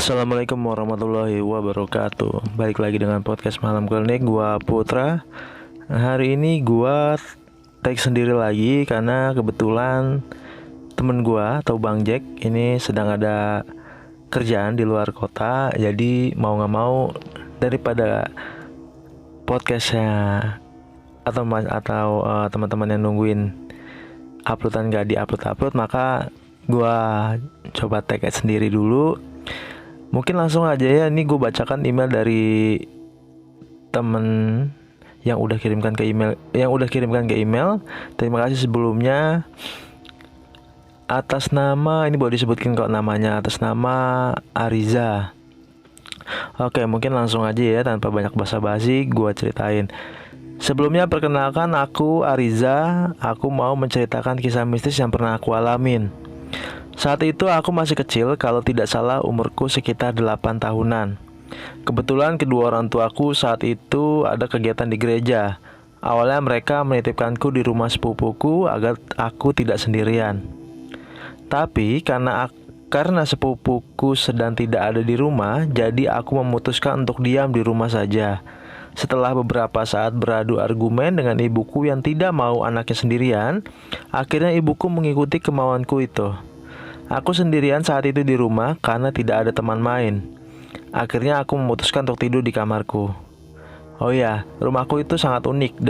Assalamualaikum warahmatullahi wabarakatuh. Balik lagi dengan podcast Malam Klinik. Gua Putra. Hari ini gua take sendiri lagi karena kebetulan temen gua atau Bang Jack ini sedang ada kerjaan di luar kota. Jadi mau gak mau daripada podcastnya atau teman-teman yang nungguin uploadan gak di-upload, maka gua coba take sendiri dulu. Mungkin langsung aja ya, ini gue bacakan email dari temen yang udah kirimkan ke email. Terima kasih sebelumnya atas nama, ini boleh disebutkan kok namanya, atas nama Ariza. Oke, mungkin langsung aja ya, tanpa banyak basa-basi gue ceritain. Sebelumnya perkenalkan, aku Ariza. Aku mau menceritakan kisah mistis yang pernah aku alamin. Saat itu aku masih kecil, kalau tidak salah umurku sekitar 8 tahunan. Kebetulan kedua orang tuaku saat itu ada kegiatan di gereja. Awalnya mereka menitipkanku di rumah sepupuku agar aku tidak sendirian. Tapi karena sepupuku sedang tidak ada di rumah, jadi aku memutuskan untuk diam di rumah saja. Setelah beberapa saat beradu argumen dengan ibuku yang tidak mau anaknya sendirian, akhirnya ibuku mengikuti kemauanku itu. Aku sendirian saat itu di rumah karena tidak ada teman main. Akhirnya aku memutuskan untuk tidur di kamarku. Oh ya, rumahku itu sangat unik.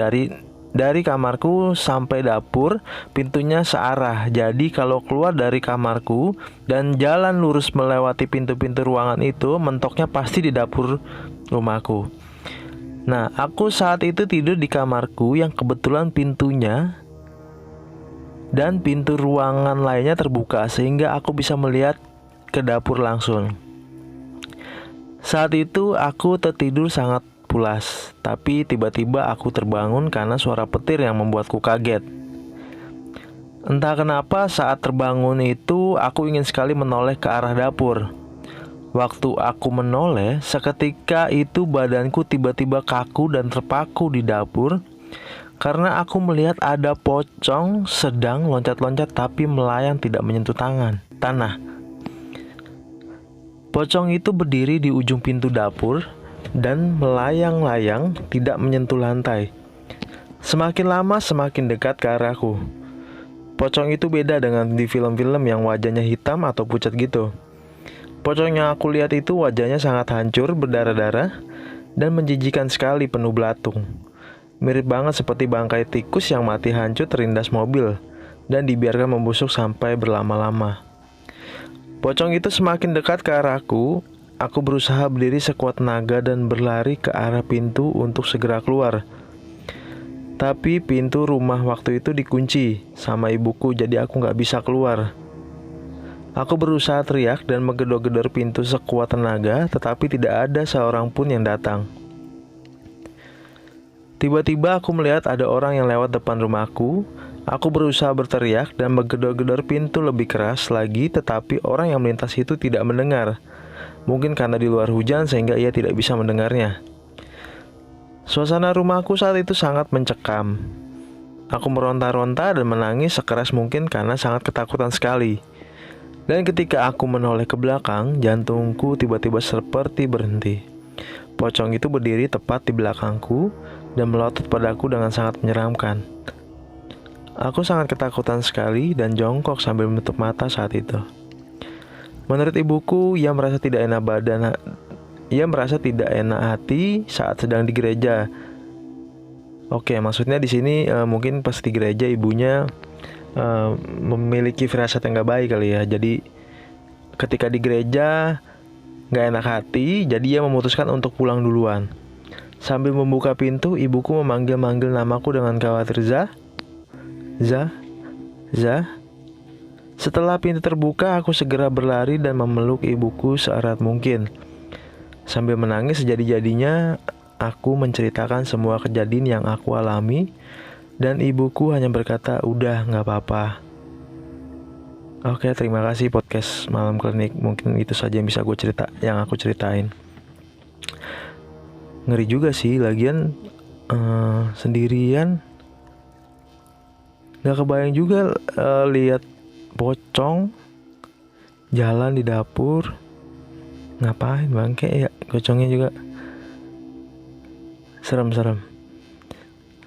Dari kamarku sampai dapur, pintunya searah. Jadi kalau keluar dari kamarku dan jalan lurus melewati pintu-pintu ruangan itu, mentoknya pasti di dapur rumahku. Nah, aku saat itu tidur di kamarku yang kebetulan pintunya dan pintu ruangan lainnya terbuka sehingga aku bisa melihat ke dapur langsung. Saat itu aku tertidur sangat pulas, tapi tiba-tiba aku terbangun karena suara petir yang membuatku kaget. Entah kenapa saat terbangun itu aku ingin sekali menoleh ke arah dapur. Waktu aku menoleh, seketika itu badanku tiba-tiba kaku dan terpaku di dapur karena aku melihat ada pocong sedang loncat-loncat tapi melayang tidak menyentuh tanah. Pocong itu berdiri di ujung pintu dapur dan melayang-layang tidak menyentuh lantai. Semakin lama semakin dekat ke arahku. Pocong itu beda dengan di film-film yang wajahnya hitam atau pucat gitu. Pocong yang aku lihat itu wajahnya sangat hancur, berdarah-darah dan menjijikan sekali, penuh belatung. Mirip banget seperti bangkai tikus yang mati hancur terlindas mobil dan dibiarkan membusuk sampai berlama-lama. Pocong itu semakin dekat ke arahku. Aku berusaha berdiri sekuat tenaga dan berlari ke arah pintu untuk segera keluar. Tapi pintu rumah waktu itu dikunci sama ibuku, jadi aku gak bisa keluar. Aku berusaha teriak dan menggedor-gedor pintu sekuat tenaga, tetapi tidak ada seorang pun yang datang. Tiba-tiba aku melihat ada orang yang lewat depan rumahku. Aku berusaha berteriak dan menggedor-gedor pintu lebih keras lagi, tetapi orang yang melintas itu tidak mendengar. Mungkin karena di luar hujan sehingga ia tidak bisa mendengarnya. Suasana rumahku saat itu sangat mencekam. Aku meronta-ronta dan menangis sekeras mungkin karena sangat ketakutan sekali. Dan ketika aku menoleh ke belakang, jantungku tiba-tiba seperti berhenti. Pocong itu berdiri tepat di belakangku dan melotot padaku dengan sangat menyeramkan. Aku sangat ketakutan sekali dan jongkok sambil menutup mata saat itu. Menurut ibuku, ia merasa tidak enak hati saat sedang di gereja. Oke, maksudnya di sini mungkin pas di gereja ibunya memiliki firasat yang gak baik kali ya. Jadi ketika di gereja gak enak hati, jadi ia memutuskan untuk pulang duluan. Sambil membuka pintu, ibuku memanggil-manggil namaku dengan khawatir, Za. Setelah pintu terbuka, aku segera berlari dan memeluk ibuku seerat mungkin. Sambil menangis sejadi-jadinya, aku menceritakan semua kejadian yang aku alami, dan ibuku hanya berkata, udah gak apa-apa. Oke, terima kasih podcast Malam Klinik. Mungkin itu saja yang aku ceritain. Ngeri juga sih, lagian sendirian. Gak kebayang juga lihat pocong jalan di dapur. Ngapain bangke ya, gocongnya juga serem-serem.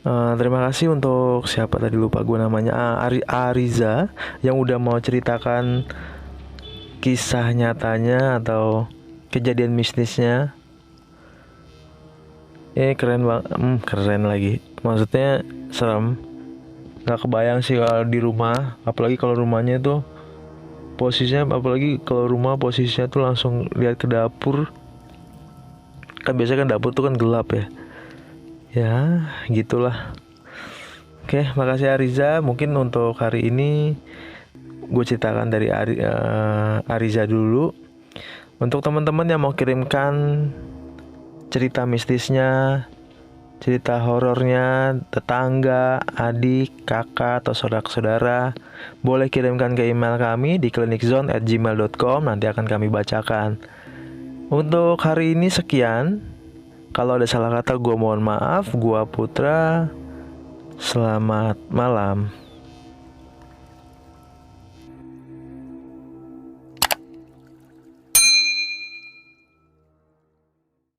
Terima kasih untuk siapa tadi, lupa gue namanya, Ariza, yang udah mau ceritakan kisah nyatanya atau kejadian mistisnya. Keren banget, keren lagi. Maksudnya serem. Gak kebayang sih kalau di rumah, apalagi kalau rumahnya tuh posisinya tuh langsung lihat ke dapur. Kan biasanya kan dapur tuh kan gelap ya. Ya, gitulah. Oke, makasih Ariza. Mungkin untuk hari ini gue ceritakan dari Ariza dulu. Untuk teman-teman yang mau kirimkan cerita mistisnya, cerita horornya, tetangga, adik, kakak, atau saudara-saudara, boleh kirimkan ke email kami di cliniczone@gmail.com. Nanti akan kami bacakan. Untuk hari ini sekian. Kalau ada salah kata gue mohon maaf. Gue Putra. Selamat malam.